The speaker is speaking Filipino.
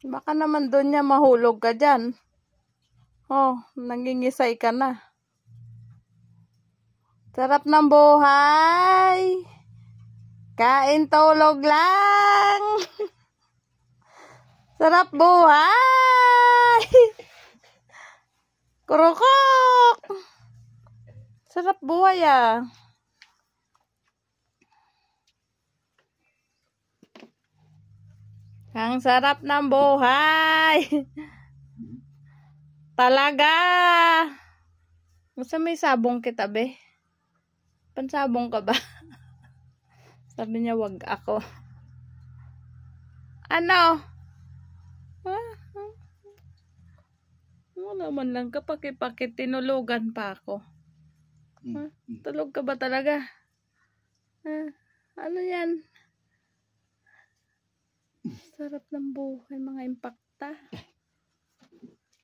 Baka naman doon niya mahulog ka dyan. Oh, nangingisay ka na. Sarap ng buhay. Kain tulog lang. Sarap buhay. Kurukok. Sarap buhay ah. Ang sarap ng buhay. Talaga. Basta may sabong kita, be. Pansabong ka ba? Sabi niya, wag ako. Ano? Wala man lang kapakipakit. Tinulugan pa ako. Tulog ka ba talaga? Ano yan? Sarap ng buhay, mga impakta.